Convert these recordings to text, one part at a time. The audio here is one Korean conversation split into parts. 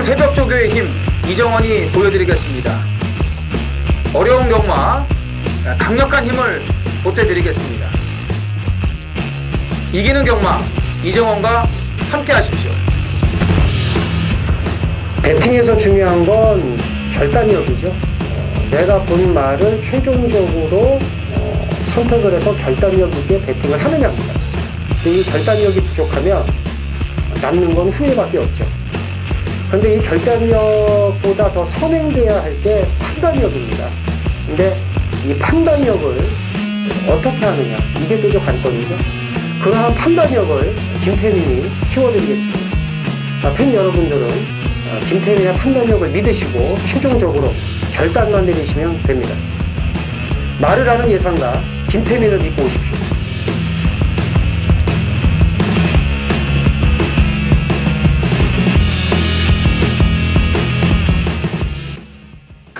새벽조교의 힘 이정원이 보여드리겠습니다. 어려운 경마 강력한 힘을 보태드리겠습니다. 이기는 경마 이정원과 함께 하십시오. 배팅에서 중요한 건 결단력이죠. 내가 본 말을 최종적으로 선택을 해서 결단력 있게 배팅을 하느냐입니다. 이 결단력이 부족하면 남는 건 후회밖에 없죠. 그런데 이 결단력보다 더 선행돼야 할 게 판단력입니다. 근데 이 판단력을 어떻게 하느냐, 이게 또 관건이죠. 그러한 판단력을 김태민이 키워드리겠습니다. 팬 여러분들은 김태민의 판단력을 믿으시고 최종적으로 결단만 내리시면 됩니다. 말을 하는 예상가 김태민을 믿고 오십시오.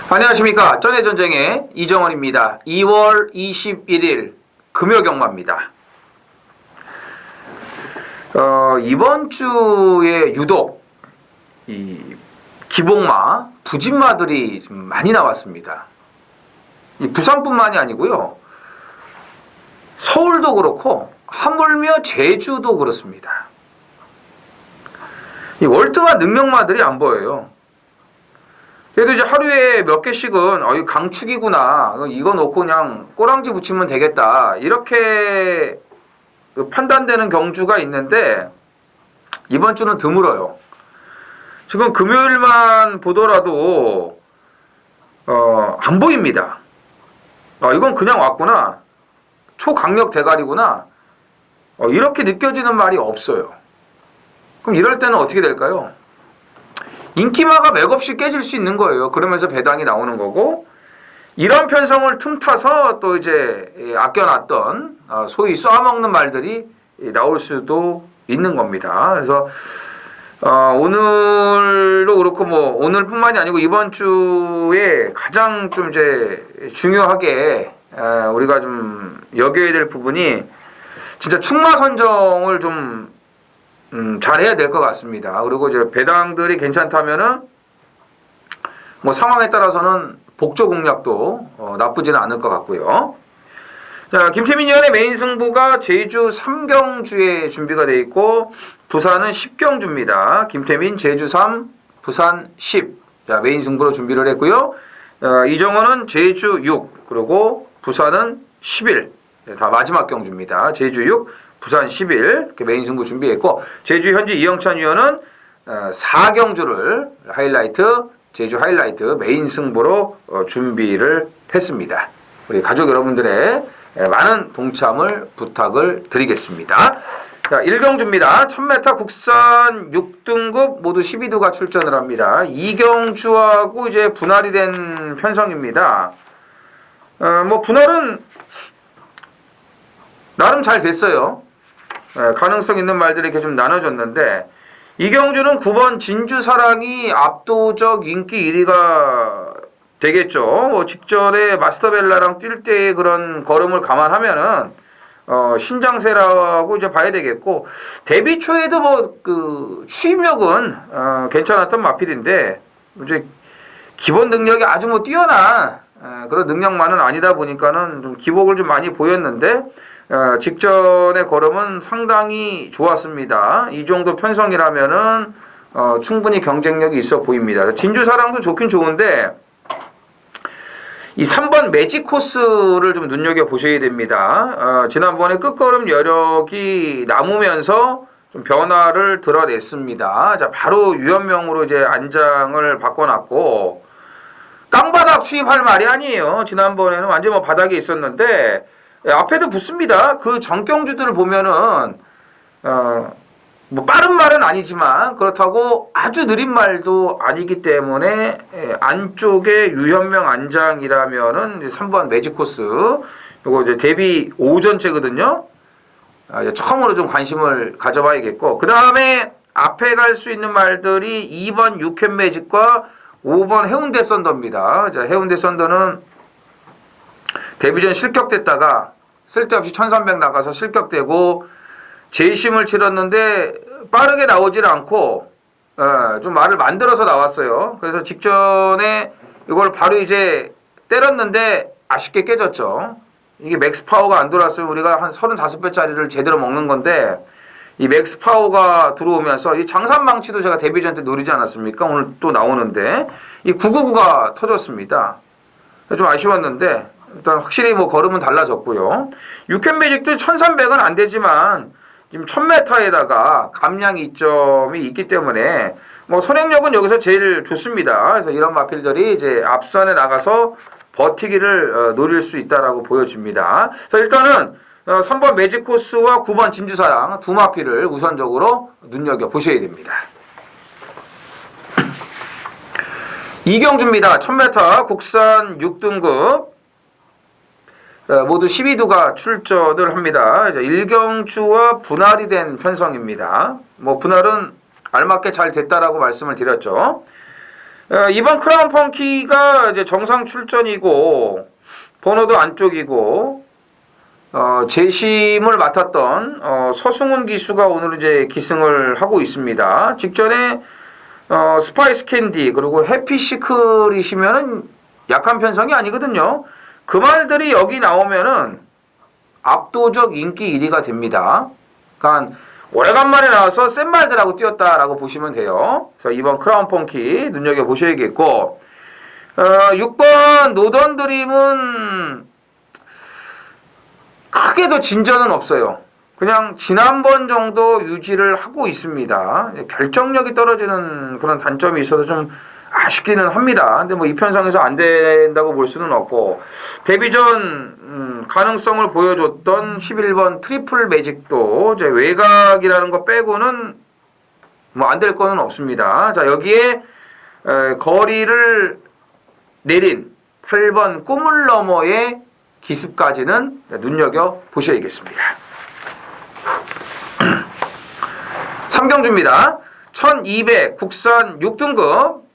안녕하십니까. 전해전쟁의 이정원입니다. 2월 21일 금요경마입니다. 이번 주에 유독 이 기복마, 부진마들이 좀 많이 나왔습니다. 이 부산뿐만이 아니고요. 서울도 그렇고 하물며 제주도 그렇습니다. 이 월등한 능력마들이 안 보여요. 그래도 이제 하루에 몇 개씩은 이 강축이구나, 이거 놓고 그냥 꼬랑지 붙이면 되겠다, 이렇게 판단되는 경주가 있는데 이번 주는 드물어요. 지금 금요일만 보더라도 안 보입니다. 이건 그냥 왔구나, 초강력 대가리구나, 이렇게 느껴지는 말이 없어요. 그럼 이럴 때는 어떻게 될까요? 인기마가 맥없이 깨질 수 있는 거예요. 그러면서 배당이 나오는 거고, 이런 편성을 틈타서 또 이제 아껴놨던 소위 쏴먹는 말들이 나올 수도 있는 겁니다. 그래서 오늘도 그렇고 오늘뿐만이 아니고 이번 주에 가장 좀 이제 중요하게 우리가 좀 여겨야 될 부분이 진짜 충마 선정을 좀 잘해야 될 것 같습니다. 그리고 이제 배당들이 괜찮다면은 상황에 따라서는 복조 공략도 나쁘지는 않을 것 같고요. 자, 김태민 위원의 메인 승부가 제주 3경주에 준비가 되어 있고 부산은 10경주입니다. 김태민 제주 3, 부산 10. 자, 메인 승부로 준비를 했고요. 이정원은 제주 6, 그리고 부산은 11. 네, 다 마지막 경주입니다. 제주 6, 부산 11 이렇게 메인 승부 준비했고, 제주 현지 이영찬 위원은 4경주를 하이라이트, 제주 하이라이트 메인 승부로 준비를 했습니다. 우리 가족 여러분들의 많은 동참을 부탁을 드리겠습니다. 자, 1경주입니다. 1000m 국산 6등급 모두 12두가 출전을 합니다. 2경주하고 이제 분할이 된 편성입니다. 분할은 나름 잘 됐어요. 가능성 있는 말들이 이렇게 좀 나눠졌는데, 이경주는 9번 진주사랑이 압도적 인기 1위가 되겠죠. 직전에 마스터벨라랑 뛸 때의 그런 걸음을 감안하면은 신장세라고 이제 봐야 되겠고, 데뷔 초에도 추임력은 괜찮았던 마필인데 이제 기본 능력이 아주 뛰어난 그런 능력만은 아니다 보니까는 좀 기복을 좀 많이 보였는데, 직전의 걸음은 상당히 좋았습니다. 이 정도 편성이라면은 충분히 경쟁력이 있어 보입니다. 진주사랑도 좋긴 좋은데 이 3번 매직 코스를 좀 눈여겨보셔야 됩니다. 지난번에 끝걸음 여력이 남으면서 좀 변화를 드러냈습니다. 자, 바로 유연명으로 이제 안장을 바꿔놨고, 땅바닥 추입할 말이 아니에요. 지난번에는 완전 바닥에 있었는데 앞에도 붙습니다. 그 전경주들을 보면은 빠른 말은 아니지만 그렇다고 아주 느린 말도 아니기 때문에 안쪽에 유현명 안장이라면은 3번 매직 코스, 이거 이제 데뷔 5전째거든요. 이제 처음으로 좀 관심을 가져봐야겠고, 그 다음에 앞에 갈 수 있는 말들이 2번 육현 매직과 5번 해운대 썬더입니다. 자, 해운대 썬더는 데뷔전 실격됐다가 쓸데없이 1300 나가서 실격되고 재심을 치렀는데 빠르게 나오질 않고 좀 말을 만들어서 나왔어요. 그래서 직전에 이걸 바로 이제 때렸는데 아쉽게 깨졌죠. 이게 맥스 파워가 안 들어왔으면 우리가 한 35배짜리를 제대로 먹는 건데 이 맥스 파워가 들어오면서 이 장산망치도 제가 데뷔전 때 노리지 않았습니까? 오늘 또 나오는데 이 999가 터졌습니다. 좀 아쉬웠는데 일단 확실히 뭐 걸음은 달라졌고요. 육현 매직도 1300은 안 되지만 지금 1000m에다가 감량 이점이 있기 때문에 뭐 선행력은 여기서 제일 좋습니다. 그래서 이런 마필들이 이제 앞선에 나가서 버티기를 노릴 수 있다라고 보여집니다. 그래서 일단은 3번 매직코스와 9번 진주사랑 두 마필을 우선적으로 눈여겨 보셔야 됩니다. 이경주입니다. 1000m 국산 6등급 모두 12두가 출전을 합니다. 이제 일경주와 분할이 된 편성입니다. 뭐 분할은 알맞게 잘 됐다라고 말씀을 드렸죠. 이번 크라운 펑키가 이제 정상 출전이고 번호도 안쪽이고 재심을 맡았던 서승훈 기수가 오늘 이제 기승을 하고 있습니다. 직전에 스파이스 캔디 그리고 해피시클이시면은 약한 편성이 아니거든요. 그 말들이 여기 나오면은 압도적 인기 1위가 됩니다. 그러니까 오래간만에 나와서 센 말들하고 뛰었다라고 보시면 돼요. 그래서 이번 크라운 펑키 눈여겨 보셔야겠고 6번 노던 드림은 크게 더 진전은 없어요. 그냥 지난번 정도 유지를 하고 있습니다. 결정력이 떨어지는 그런 단점이 있어서 좀 아쉽기는 합니다. 근데 뭐 이 편성에서 안 된다고 볼 수는 없고 데뷔전 가능성을 보여줬던 11번 트리플 매직도 이제 외곽이라는 거 빼고는 뭐 안 될 거는 없습니다. 자 여기에 거리를 내린 8번 꿈을 넘어의 기습까지는 눈여겨 보셔야겠습니다. 3경주입니다. 1200 국산 6등급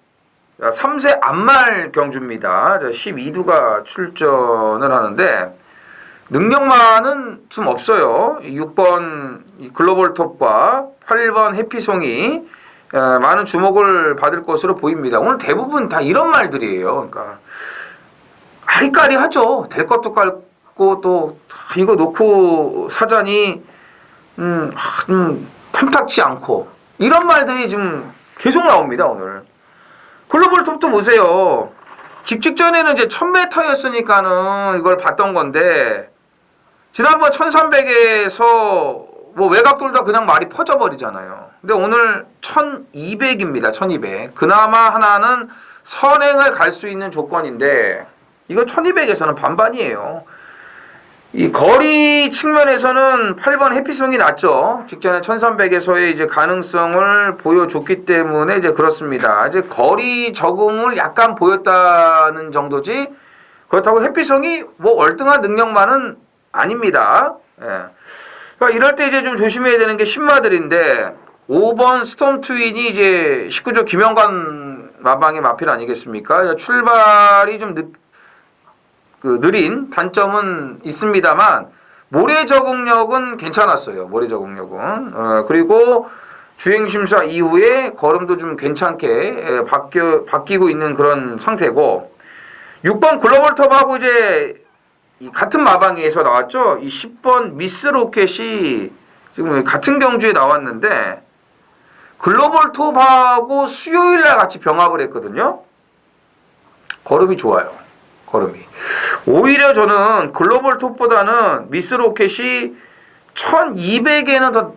3세 안말 경주입니다. 12두가 출전을 하는데 능력만은 좀 없어요. 6번 글로벌 톱과 8번 해피송이 많은 주목을 받을 것으로 보입니다. 오늘 대부분 다 이런 말들이에요. 그러니까 아리까리하죠. 될 것도 깔고 또 이거 놓고 사자니 탐탁치 않고 이런 말들이 좀 계속 나옵니다. 오늘 글로벌 톱도 보세요. 직전에는 이제 1000m였으니까는 이걸 봤던 건데 지난번 1300에서 뭐 외곽 돌다 그냥 말이 퍼져버리잖아요. 근데 오늘 1200입니다. 1200. 그나마 하나는 선행을 갈 수 있는 조건인데 이거 1200에서는 반반이에요. 이 거리 측면에서는 8번 해피송이 낫죠. 직전에 1300에서의 이제 가능성을 보여줬기 때문에 이제 그렇습니다. 이제 거리 적응을 약간 보였다는 정도지 그렇다고 해피송이 뭐 월등한 능력만은 아닙니다. 예. 그러니까 이럴 때 이제 좀 조심해야 되는 게 신마들인데 5번 스톰 트윈이 이제 19조 김영관 마방의 마필 아니겠습니까? 출발이 좀 느린 단점은 있습니다만 모래 적응력은 괜찮았어요. 모래 적응력은 그리고 주행심사 이후에 걸음도 좀 괜찮게 바뀌고 있는 그런 상태고 6번 글로벌 톱하고 이제 같은 마방에서 나왔죠. 이 10번 미스 로켓이 지금 같은 경주에 나왔는데 글로벌 톱하고 수요일날 같이 병합을 했거든요. 걸음이 좋아요. 걸음이. 오히려 저는 글로벌 톱보다는 미스 로켓이 1200에는 더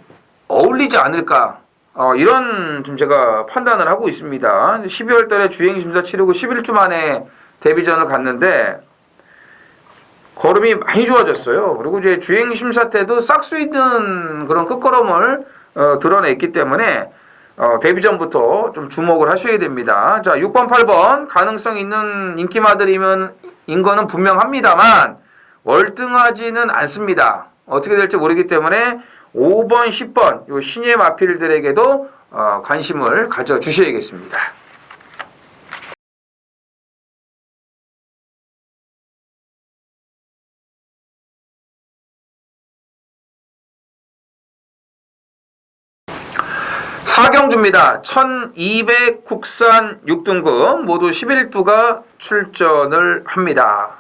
어울리지 않을까. 이런 좀 제가 판단을 하고 있습니다. 12월 달에 주행심사 치르고 11주 만에 데뷔전을 갔는데 걸음이 많이 좋아졌어요. 그리고 이제 주행심사 때도 싹수 있는 그런 끝걸음을 드러냈기 때문에 데뷔전부터 좀 주목을 하셔야 됩니다. 자, 6번, 8번 가능성 있는 인기마들인 거는 분명합니다만 월등하지는 않습니다. 어떻게 될지 모르기 때문에 5번, 10번 요 신예 마필들에게도 관심을 가져주셔야겠습니다. 4경주입니다. 1200 국산 6등급 모두 11두가 출전을 합니다.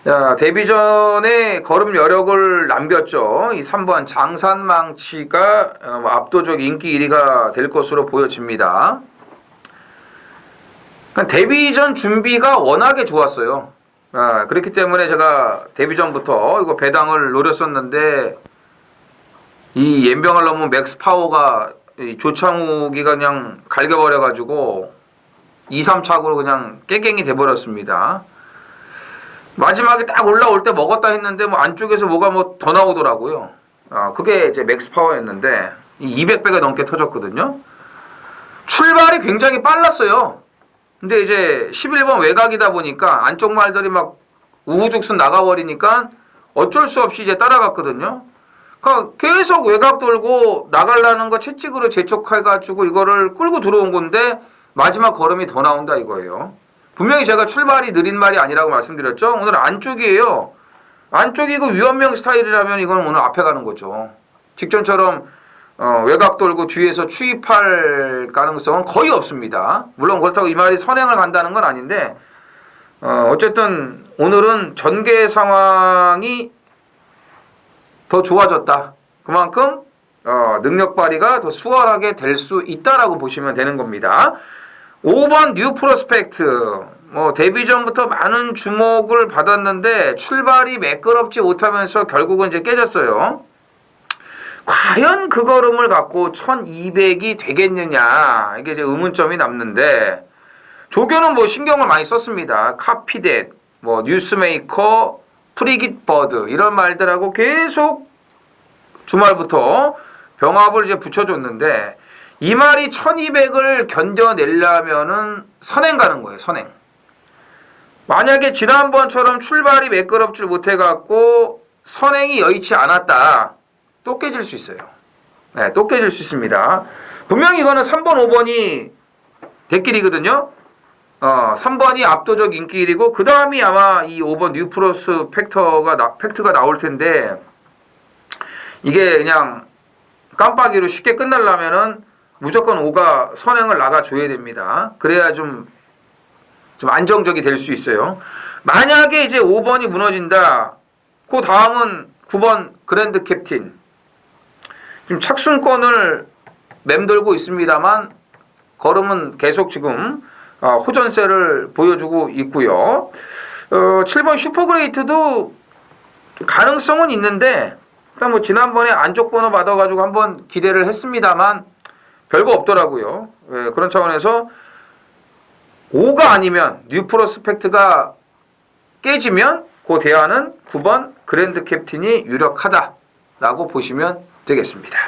자, 데뷔전에 걸음 여력을 남겼죠. 이 3번 장산망치가 압도적 인기 1위가 될 것으로 보여집니다. 그러니까 데뷔전 준비가 워낙에 좋았어요. 그렇기 때문에 제가 데뷔전부터 이거 배당을 노렸었는데 이 연병을 넘은 맥스 파워가 이 조창욱이가 그냥 갈겨버려가지고 2, 3착으로 그냥 깨갱이 돼버렸습니다. 마지막에 딱 올라올 때 먹었다 했는데 뭐 안쪽에서 뭐가 뭐 더 나오더라고요. 그게 이제 맥스 파워였는데 이 200배가 넘게 터졌거든요. 출발이 굉장히 빨랐어요. 근데 이제 11번 외곽이다 보니까 안쪽 말들이 막 우후죽순 나가버리니까 어쩔 수 없이 이제 따라갔거든요. 그러니까 계속 외곽 돌고 나가려는 거 채찍으로 재촉해가지고 이거를 끌고 들어온 건데 마지막 걸음이 더 나온다 이거예요. 분명히 제가 출발이 느린 말이 아니라고 말씀드렸죠. 오늘 안쪽이에요. 안쪽이고 유연명 스타일이라면 이건 오늘 앞에 가는 거죠. 직전처럼 외곽 돌고 뒤에서 추입할 가능성은 거의 없습니다. 물론 그렇다고 이 말이 선행을 간다는 건 아닌데 어쨌든 오늘은 전개 상황이 더 좋아졌다. 그만큼 능력 발휘가 더 수월하게 될 수 있다라고 보시면 되는 겁니다. 5번 뉴 프로스펙트 데뷔전부터 많은 주목을 받았는데 출발이 매끄럽지 못하면서 결국은 이제 깨졌어요. 과연 그 걸음을 갖고 1200이 되겠느냐 이게 이제 의문점이 남는데 조교는 뭐 신경을 많이 썼습니다. 카피댓, 뉴스메이커, 프리깃 버드 이런 말들하고 계속 주말부터 병합을 이제 붙여줬는데 이 말이 1200을 견뎌내려면은 선행 가는 거예요. 선행. 만약에 지난번처럼 출발이 매끄럽지 못해갖고 선행이 여의치 않았다. 또 깨질 수 있어요. 네, 또 깨질 수 있습니다. 분명히 이거는 3번, 5번이 대길이거든요. 3번이 압도적 인기 1위고 그 다음이 아마 이 5번 뉴 프로스 팩트가 나올 텐데 이게 그냥 깜빡이로 쉽게 끝나려면은 무조건 5가 선행을 나가줘야 됩니다. 그래야 좀 안정적이 될 수 있어요. 만약에 이제 5번이 무너진다. 그 다음은 9번 그랜드 캡틴. 지금 착순권을 맴돌고 있습니다만 걸음은 계속 지금 호전세를 보여주고 있고요. 7번 슈퍼그레이트도 가능성은 있는데 일단 뭐 지난번에 안쪽 번호 받아가지고 한번 기대를 했습니다만 별거 없더라고요. 그런 차원에서 5가 아니면 뉴 프로스펙트가 깨지면 그 대안은 9번 그랜드 캡틴이 유력하다라고 보시면 되겠습니다.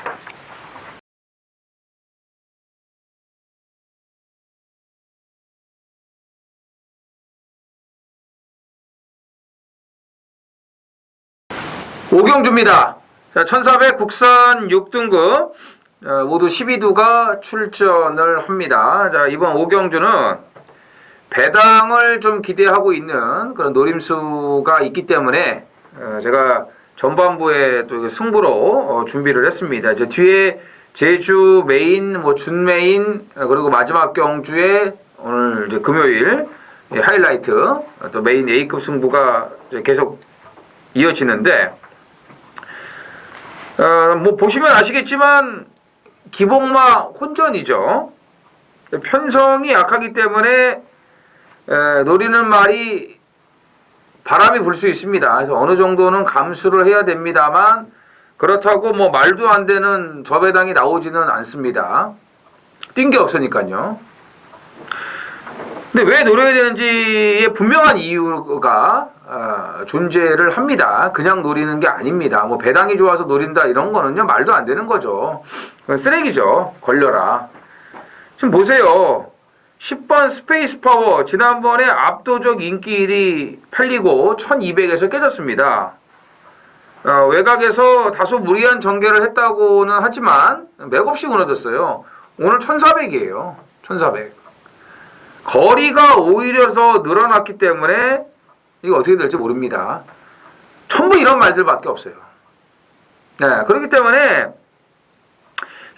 오경주입니다. 자, 1400 국산 6등급 모두 12두가 출전을 합니다. 자, 이번 오경주는 배당을 좀 기대하고 있는 그런 노림수가 있기 때문에 제가 전반부에 또 승부로 준비를 했습니다. 이제 뒤에 제주 메인, 준 메인 그리고 마지막 경주에 오늘 이제 금요일 하이라이트 또 메인 A급 승부가 이제 계속 이어지는데 보시면 아시겠지만 기복마 혼전이죠. 편성이 약하기 때문에 노리는 말이 바람이 불 수 있습니다. 그래서 어느 정도는 감수를 해야 됩니다만 그렇다고 말도 안 되는 저배당이 나오지는 않습니다. 뛴 게 없으니까요. 근데 왜 노려야 되는지에 분명한 이유가 존재를 합니다. 그냥 노리는 게 아닙니다. 배당이 좋아서 노린다 이런 거는요 말도 안 되는 거죠. 쓰레기죠. 걸려라. 지금 보세요. 10번 스페이스 파워 지난번에 압도적 인기 1위 팔리고 1200에서 깨졌습니다. 외곽에서 다소 무리한 전개를 했다고는 하지만 맥없이 무너졌어요. 오늘 1400이에요. 1400. 거리가 오히려 더 늘어났기 때문에 이거 어떻게 될지 모릅니다. 전부 이런 말들밖에 없어요. 네, 그렇기 때문에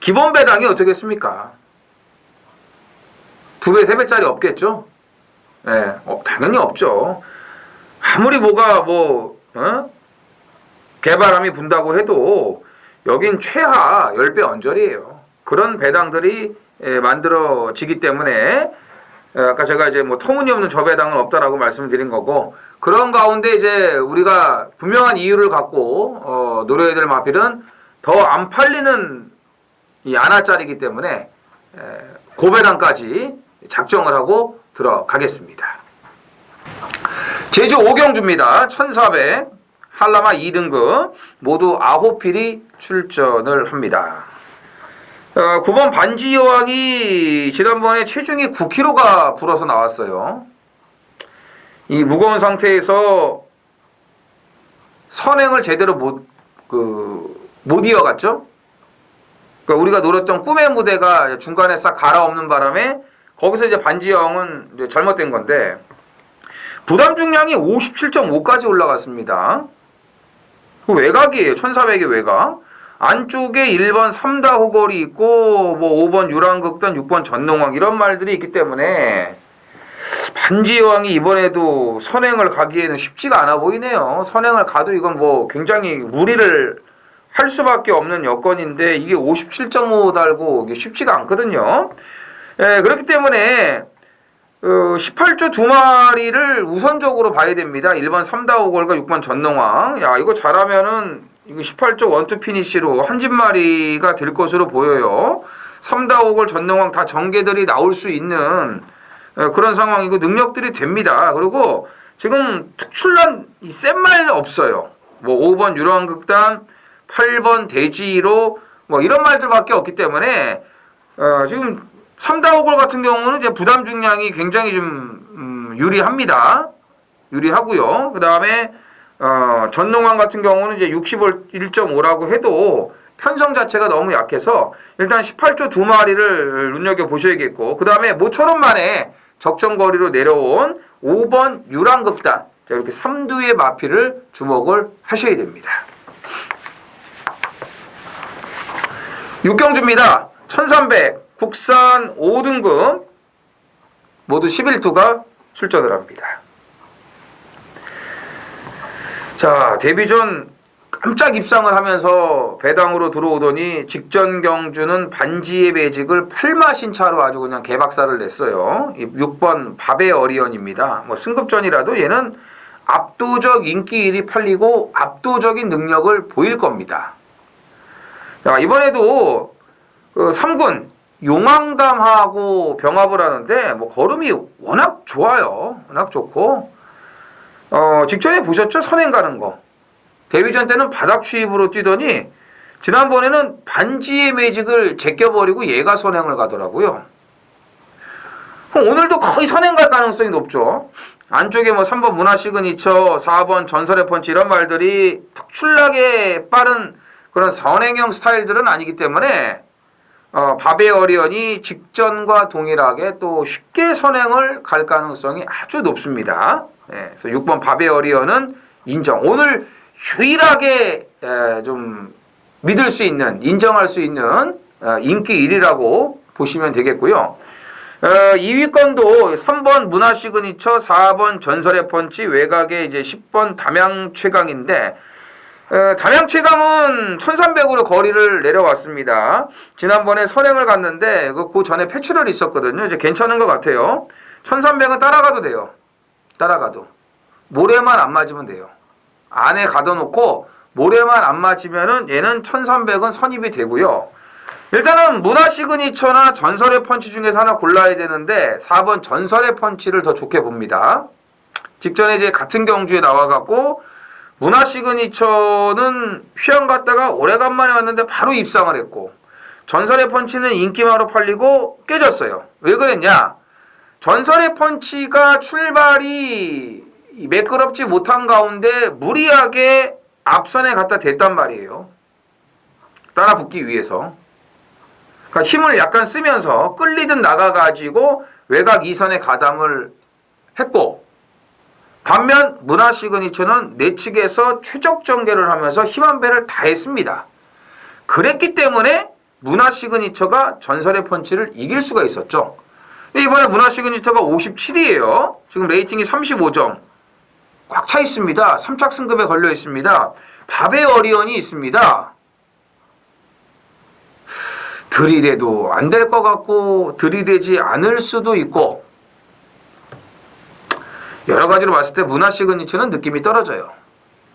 기본 배당이 어떻겠습니까? 2배, 3배짜리 없겠죠? 예, 당연히 없죠. 아무리 뭐가 개바람이 분다고 해도 여긴 최하 10배 언저리예요. 그런 배당들이 만들어지기 때문에 아까 제가 이제 터무니없는 저배당은 없다라고 말씀을 드린 거고, 그런 가운데 이제 우리가 분명한 이유를 갖고 노려야 될 마필은 더 안 팔리는 이 안하짜리이기 때문에 고배당까지 작정을 하고 들어가겠습니다. 제주 5경주입니다. 1400 한라마 2등급 모두 9필이 출전을 합니다. 9번 반지여왕이 지난번에 체중이 9kg가 불어서 나왔어요. 이 무거운 상태에서 선행을 제대로 못 이어갔죠. 그러니까 우리가 노렸던 꿈의 무대가 중간에 싹 갈아엎는 바람에 거기서 이제 반지여왕은 이제 잘못된 건데, 부담 중량이 57.5까지 올라갔습니다. 그 외곽이에요. 1400의 외곽. 안쪽에 1번 3다 호걸이 있고 5번 유랑극단, 6번 전농왕 이런 말들이 있기 때문에 반지여왕이 이번에도 선행을 가기에는 쉽지가 않아 보이네요. 선행을 가도 이건 굉장히 무리를 할 수밖에 없는 여건인데 이게 57.5 달고 이게 쉽지가 않거든요. 그렇기 때문에 18조 2마리를 우선적으로 봐야 됩니다. 1번 3다 호걸과 6번 전농왕. 야, 이거 잘하면은 이거 18조 원투 피니시로 한 집마리가 될 것으로 보여요. 3다 호걸 전농왕 다 전개들이 나올 수 있는 그런 상황이고 능력들이 됩니다. 그리고 지금 특출난 이 센 말 없어요. 5번 유랑극단, 8번 대지로 이런 말들밖에 없기 때문에 지금 3다 호걸 같은 경우는 이제 부담 중량이 굉장히 좀 유리합니다. 유리하고요. 그 다음에 전농왕 같은 경우는 이제 61.5라고 해도 편성 자체가 너무 약해서 일단 18조 2마리를 눈여겨보셔야겠고, 그 다음에 모처럼 만에 적정거리로 내려온 5번 유랑극단, 이렇게 3두의 마필을 주목을 하셔야 됩니다. 6경주입니다. 1300 국산 5등급 모두 11투가 출전을 합니다. 자, 데뷔전 깜짝 입상을 하면서 배당으로 들어오더니 직전 경주는 반지의 매직을 8마신차로 아주 그냥 개박살을 냈어요. 6번 밥의 어리언입니다. 승급전이라도 얘는 압도적 인기 1위 팔리고 압도적인 능력을 보일 겁니다. 자, 이번에도 3군 용왕담하고 병합을 하는데 걸음이 워낙 좋아요. 워낙 좋고 직전에 보셨죠? 선행 가는 거. 데뷔전 때는 바닥 추입으로 뛰더니 지난번에는 반지의 매직을 제껴버리고 얘가 선행을 가더라고요. 그럼 오늘도 거의 선행 갈 가능성이 높죠. 안쪽에 3번 문화 시그니처, 4번 전설의 펀치 이런 말들이 특출나게 빠른 그런 선행형 스타일들은 아니기 때문에 밥의 어리언이 직전과 동일하게 또 쉽게 선행을 갈 가능성이 아주 높습니다. 그래서 6번 밥의 어리언은 인정. 오늘 유일하게 좀 믿을 수 있는, 인정할 수 있는 인기 1위라고 보시면 되겠고요. 2위권도 3번 문화 시그니처, 4번 전설의 펀치, 외곽에 이제 10번 담양 최강인데 담양 최강은 1300으로 거리를 내려왔습니다. 지난번에 선행을 갔는데 그 전에 패출혈이 있었거든요. 이제 괜찮은 것 같아요. 1300은 따라가도 돼요. 따라가도. 모래만 안 맞으면 돼요. 안에 가둬놓고 모래만 안 맞으면은 얘는 1300은 선입이 되고요. 일단은 문화 시그니처나 전설의 펀치 중에서 하나 골라야 되는데 4번 전설의 펀치를 더 좋게 봅니다. 직전에 이제 같은 경주에 나와갖고 문화 시그니처는 휴양 갔다가 오래간만에 왔는데 바로 입상을 했고, 전설의 펀치는 인기마로 팔리고 깨졌어요. 왜 그랬냐? 전설의 펀치가 출발이 매끄럽지 못한 가운데 무리하게 앞선에 갖다 댔단 말이에요. 따라붙기 위해서. 그러니까 힘을 약간 쓰면서 끌리듯 나가가지고 외곽 2선에 가담을 했고, 반면 문화 시그니처는 내측에서 최적 전개를 하면서 힘 한 배를 다 했습니다. 그랬기 때문에 문화 시그니처가 전설의 펀치를 이길 수가 있었죠. 근데 이번에 문화 시그니처가 57이에요. 지금 레이팅이 35점. 꽉 차 있습니다. 3착 승급에 걸려 있습니다. 밥의 어리언이 있습니다. 들이대도 안 될 것 같고 들이대지 않을 수도 있고 여러 가지로 봤을 때 문화 시그니처는 느낌이 떨어져요.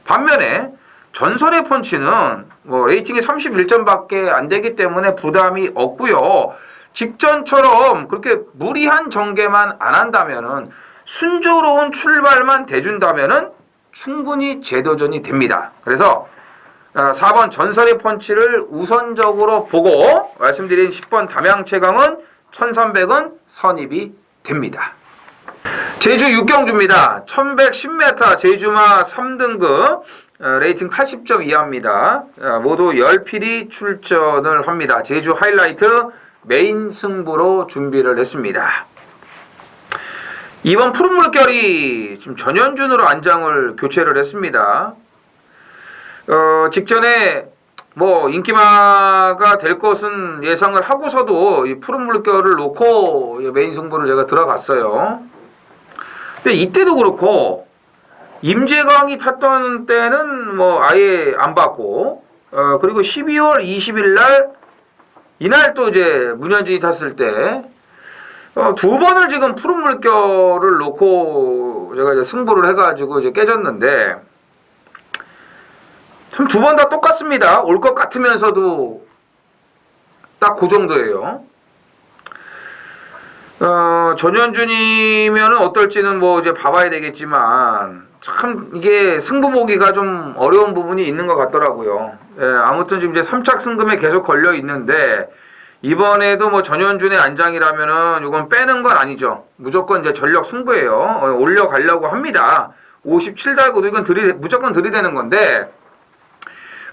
반면에 전설의 펀치는 뭐 레이팅이 31점밖에 안 되기 때문에 부담이 없고요. 직전처럼 그렇게 무리한 전개만 안 한다면은 순조로운 출발만 대준다면은 충분히 재도전이 됩니다. 그래서 4번 전설의 펀치를 우선적으로 보고 말씀드린 10번 담양채강은 1300은 선입이 됩니다. 제주 6경주입니다. 1110m 제주마 3등급 레이팅 80점 이하입니다. 모두 10필이 출전을 합니다. 제주 하이라이트 메인 승부로 준비를 했습니다. 이번 푸른 물결이 지금 전현준으로 안장을 교체를 했습니다. 직전에 뭐 인기마가 될 것은 예상을 하고서도 이 푸른 물결을 놓고 메인 승부를 제가 들어갔어요. 근데 이때도 그렇고 임재광이 탔던 때는 뭐 아예 안 받고 그리고 12월 20일 날 이날 또 이제 문현진이 탔을 때 두 번을 지금 푸른 물결을 놓고 제가 이제 승부를 해가지고 이제 깨졌는데 참 두 번 다 똑같습니다. 올 것 같으면서도 딱 그 정도예요. 전현준이면은 어떨지는 뭐 이제 봐봐야 되겠지만 참 이게 승부 보기가 좀 어려운 부분이 있는 것 같더라고요. 예, 아무튼 지금 이제 3착 승금에 계속 걸려 있는데 이번에도 뭐 전현준의 안장이라면은 이건 빼는 건 아니죠. 무조건 이제 전력 승부예요. 올려가려고 합니다. 57 달고도 이건 무조건 들이대는 건데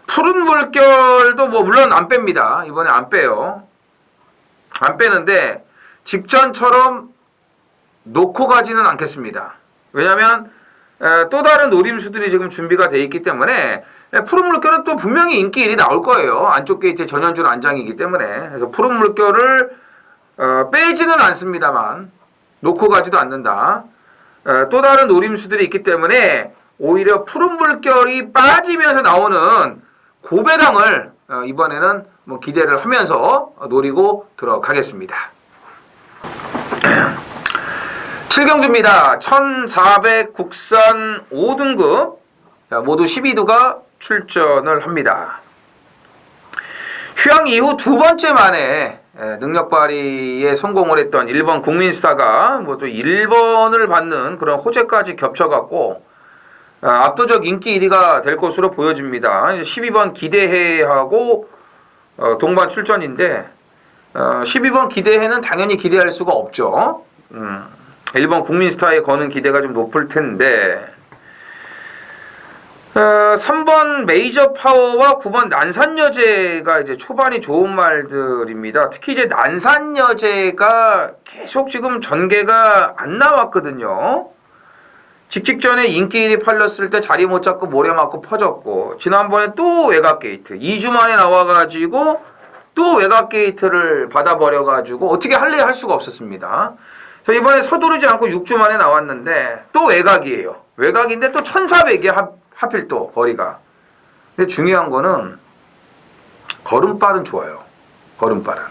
푸른 물결도 뭐 물론 안 뺍니다. 이번에 안 빼요. 안 빼는데 직전처럼 놓고 가지는 않겠습니다. 왜냐하면 또 다른 노림수들이 지금 준비가 돼 있기 때문에 푸른 물결은 또 분명히 인기 1이 나올 거예요. 안쪽 게이트에 전현준 안장이기 때문에. 그래서 푸른 물결을 빼지는 않습니다만 놓고 가지도 않는다. 또 다른 노림수들이 있기 때문에 오히려 푸른 물결이 빠지면서 나오는 고배당을 이번에는 뭐 기대를 하면서 노리고 들어가겠습니다. 7경주입니다. 1400 국산 5등급 모두 12두가 출전을 합니다. 휴양 이후 두 번째 만에 능력 발휘에 성공을 했던 1번 국민스타가 뭐 또 1번을 받는 그런 호재까지 겹쳐갖고 압도적 인기 1위가 될 것으로 보여집니다. 12번 기대해하고 동반 출전인데 12번 기대해는 당연히 기대할 수가 없죠. 1번 국민스타에 거는 기대가 좀 높을 텐데 3번 메이저 파워와 9번 난산여제가 이제 초반이 좋은 말들입니다. 특히 이제 난산여제가 계속 지금 전개가 안 나왔거든요. 직전에 인기 1위 팔렸을 때 자리 못 잡고 모래 맞고 퍼졌고 지난번에 또 외곽 게이트 2주 만에 나와가지고 또 외곽 게이트를 받아버려가지고 어떻게 할래 할 수가 없었습니다. 그래서 이번에 서두르지 않고 6주 만에 나왔는데 또 외곽이에요. 외곽인데 또 1400이야 하필 또 거리가. 근데 중요한 거는 걸음발은 좋아요. 걸음발은.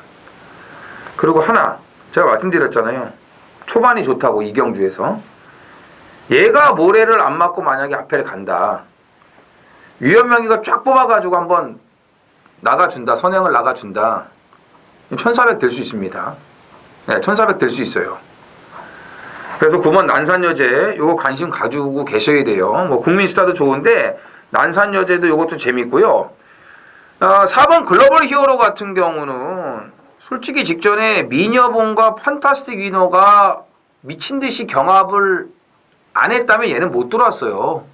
그리고 하나 제가 말씀드렸잖아요. 초반이 좋다고 이경주에서. 얘가 모래를 안 맞고 만약에 앞에를 간다. 유연명이가 쫙 뽑아가지고 한번 나가준다. 선행을 나가준다. 1400 될 수 있습니다. 네, 1400 될 수 있어요. 그래서 9번 난산여제 요거 관심 가지고 계셔야 돼요. 뭐 국민스타도 좋은데 난산여제도 요것도 재밌고요. 4번 글로벌 히어로 같은 경우는 솔직히 직전에 미녀봉과 판타스틱 위너가 미친듯이 경합을 안 했다면 얘는 못 들어왔어요.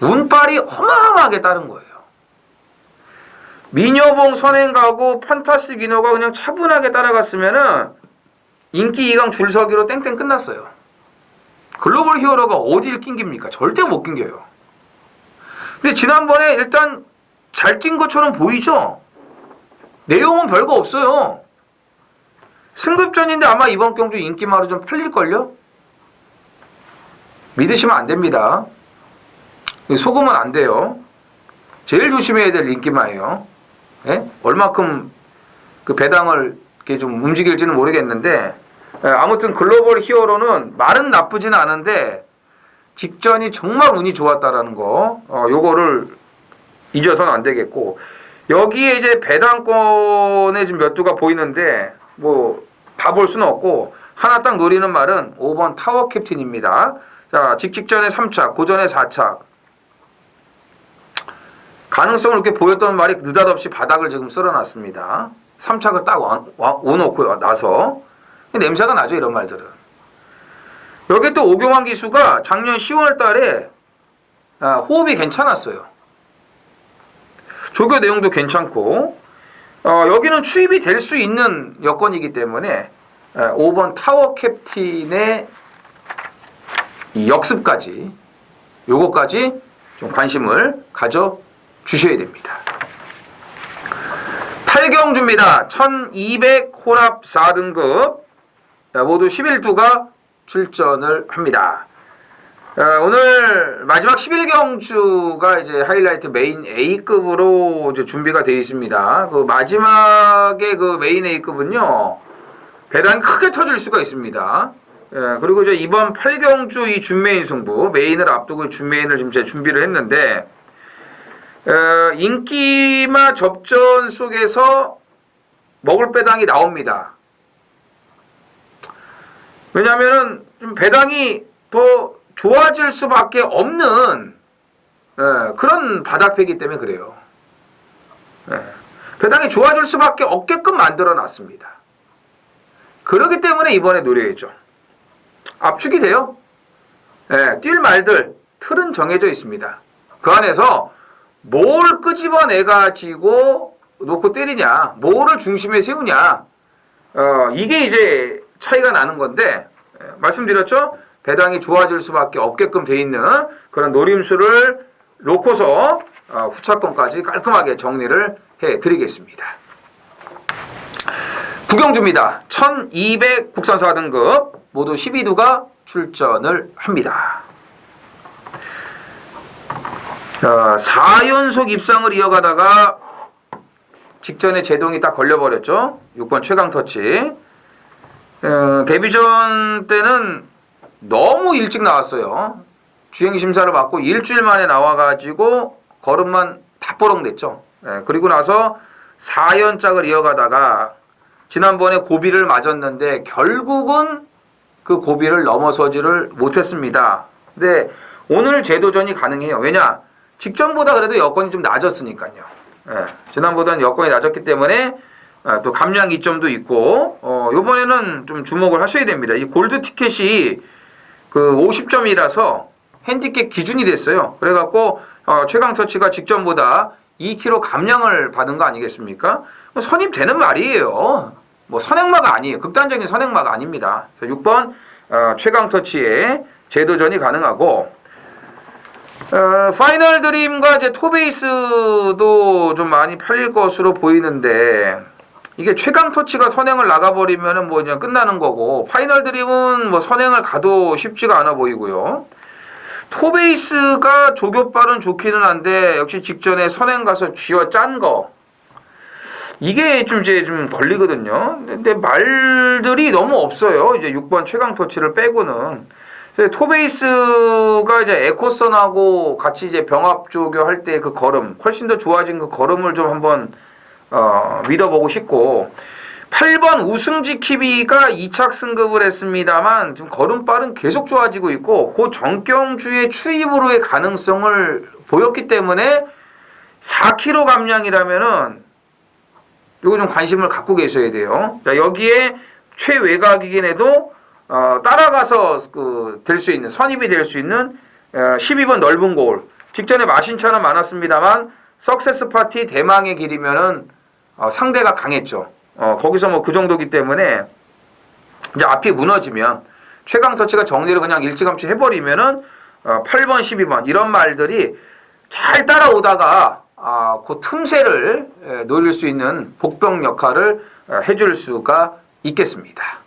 운빨이 어마어마하게 따른 거예요. 미녀봉 선행 가고 판타스틱 위너가 그냥 차분하게 따라갔으면은 인기 2강 줄서기로 땡땡 끝났어요. 글로벌 히어로가 어디를 낑깁니까? 절대 못 낑겨요. 근데 지난번에 일단 잘 뛴 것처럼 보이죠? 내용은 별거 없어요. 승급전인데 아마 이번 경주 인기마로 좀 팔릴걸요? 믿으시면 안 됩니다. 속으면 안 돼요. 제일 조심해야 될 인기마예요. 예? 얼마큼 그 배당을 이렇게 좀 움직일지는 모르겠는데, 예, 아무튼 글로벌 히어로는 말은 나쁘진 않은데 직전이 정말 운이 좋았다라는 거, 요거를 잊어서는 안 되겠고, 여기에 이제 배당권에 지금 몇 두가 보이는데 뭐 다 볼 수는 없고 하나 딱 노리는 말은 5번 타워 캡틴입니다. 자, 직전에 3착, 고전에 4착. 가능성을 이렇게 보였던 말이 느닷없이 바닥을 지금 쓸어놨습니다. 3착을 딱 오놓고 나서 냄새가 나죠, 이런 말들은. 여기 또 오경환 기수가 작년 10월 달에 호흡이 괜찮았어요. 조교 내용도 괜찮고, 여기는 추입이 될 수 있는 여건이기 때문에 5번 타워 캡틴의 이 역습까지, 요거까지 좀 관심을 가져 주셔야 됩니다. 8경주입니다. 1200 혼합 4등급 모두 11두가 출전을 합니다. 오늘 마지막 11경주가 이제 하이라이트 메인 A급으로 이제 준비가 되어 있습니다. 그 마지막에 그 메인 A급은요, 배당이 크게 터질 수가 있습니다. 그리고 이제 이번 8경주 이 준메인 승부, 메인을 앞두고 준메인을 지금 제가 준비를 했는데, 인기마 접전 속에서 먹을 배당이 나옵니다. 왜냐하면은 좀 배당이 더 좋아질 수밖에 없는 그런 바닥패이기 때문에 그래요. 배당이 좋아질 수밖에 없게끔 만들어 놨습니다. 그렇기 때문에 이번에 노려야죠. 압축이 돼요. 뛸 말들 틀은 정해져 있습니다. 그 안에서 뭘 끄집어내가지고 놓고 때리냐, 뭐를 중심에 세우냐, 이게 이제 차이가 나는 건데, 말씀드렸죠? 배당이 좋아질 수밖에 없게끔 돼 있는 그런 노림수를 놓고서 후차권까지 깔끔하게 정리를 해드리겠습니다. 9경주입니다. 1200 국산 4등급 모두 12두가 출전을 합니다. 4연속 입상을 이어가다가 직전에 제동이 딱 걸려버렸죠. 6번 최강터치. 데뷔전 때는 너무 일찍 나왔어요. 주행심사를 받고 일주일 만에 나와가지고 걸음만 다 뽀록냈죠. 그리고 나서 4연짝을 이어가다가 지난번에 고비를 맞았는데 결국은 그 고비를 넘어서지를 못했습니다. 근데 오늘 재도전이 가능해요. 왜냐? 직전보다 그래도 여건이 좀 낮았으니까요. 지난보다는 여건이 낮았기 때문에 또 감량 이점도 있고, 요번에는 좀 주목을 하셔야 됩니다. 이 골드 티켓이 그 50점이라서 핸디캡 기준이 됐어요. 그래갖고 최강터치가 직전보다 2kg 감량을 받은 거 아니겠습니까? 선입되는 말이에요. 뭐 선행마가 아니에요. 극단적인 선행마가 아닙니다. 6번 최강터치의 재도전이 가능하고, 파이널 드림과 이제 토베이스도 좀 많이 팔릴 것으로 보이는데, 이게 최강터치가 선행을 나가버리면은 뭐 그냥 끝나는 거고, 파이널 드림은 뭐 선행을 가도 쉽지가 않아 보이고요. 토베이스가 조교빨은 좋기는 한데 역시 직전에 선행 가서 쥐어 짠 거, 이게 좀 이제 좀 걸리거든요. 근데 말들이 너무 없어요. 이제 6번 최강터치를 빼고는. 토베이스가 이제 에코선하고 같이 이제 병합 조교할 때 그 걸음, 훨씬 더 좋아진 그 걸음을 좀 한번 믿어보고 싶고, 8번 우승지 키비가 2착 승급을 했습니다만 지금 걸음빨은 계속 좋아지고 있고, 그 정경주의 추입으로의 가능성을 보였기 때문에 4kg 감량이라면은 요거 좀 관심을 갖고 계셔야 돼요. 자, 여기에 최외곽이긴 해도 따라가서 될 수 있는, 선입이 될 수 있는 12번 넓은 골. 직전에 마신처럼 많았습니다만 석세스 파티 대망의 길이면은 상대가 강했죠. 거기서 뭐 그 정도기 때문에 이제 앞이 무너지면 최강터치가 정리를 그냥 일찌감치 해버리면은 8번, 12번 이런 말들이 잘 따라오다가 그 틈새를 노릴 수 있는 복병 역할을 해줄 수가 있겠습니다.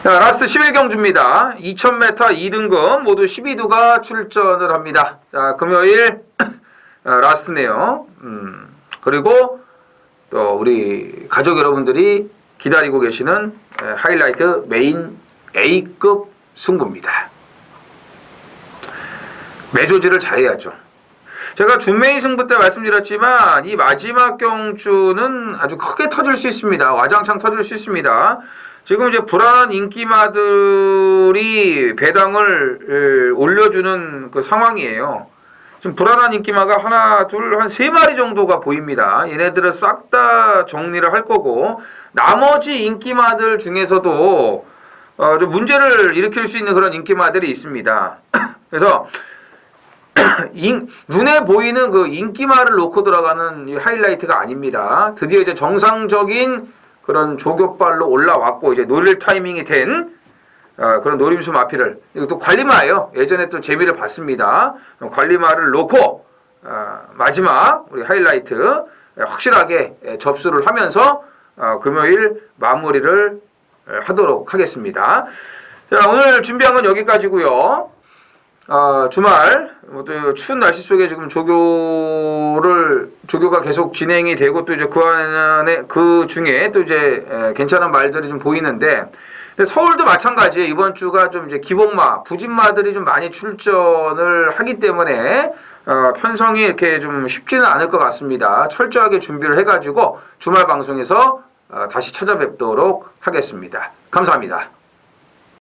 자, 라스트 11경주입니다. 2000m 2등급 모두 12두가 출전을 합니다. 자, 금요일 라스트네요. 그리고 또 우리 가족 여러분들이 기다리고 계시는 하이라이트 메인 A급 승부입니다. 매조지를 잘해야죠. 제가 준메인 승부 때 말씀드렸지만 이 마지막 경주는 아주 크게 터질 수 있습니다. 와장창 터질 수 있습니다. 지금 이제 불안한 인기마들이 배당을 올려주는 그 상황이에요. 지금 불안한 인기마가 하나, 둘, 한 3마리 정도가 보입니다. 얘네들을 싹 다 정리를 할 거고, 나머지 인기마들 중에서도 좀 문제를 일으킬 수 있는 그런 인기마들이 있습니다. 그래서 눈에 보이는 그 인기마를 놓고 들어가는 이 하이라이트가 아닙니다. 드디어 이제 정상적인 그런 조교발로 올라왔고 이제 노릴 타이밍이 된 그런 노림수 마피를, 이것도 관리마예요. 예전에 또 재미를 봤습니다. 관리마를 놓고 마지막 우리 하이라이트 확실하게 접수를 하면서 금요일 마무리를 하도록 하겠습니다. 자, 오늘 준비한 건 여기까지고요. 주말 또 추운 날씨 속에 지금 조교가 계속 진행이 되고 또 이제 그 중에 또 이제 괜찮은 말들이 좀 보이는데, 근데 서울도 마찬가지예요. 이번 주가 좀 이제 기복마, 부진마들이 좀 많이 출전을 하기 때문에 편성이 이렇게 좀 쉽지는 않을 것 같습니다. 철저하게 준비를 해가지고 주말 방송에서 다시 찾아뵙도록 하겠습니다. 감사합니다.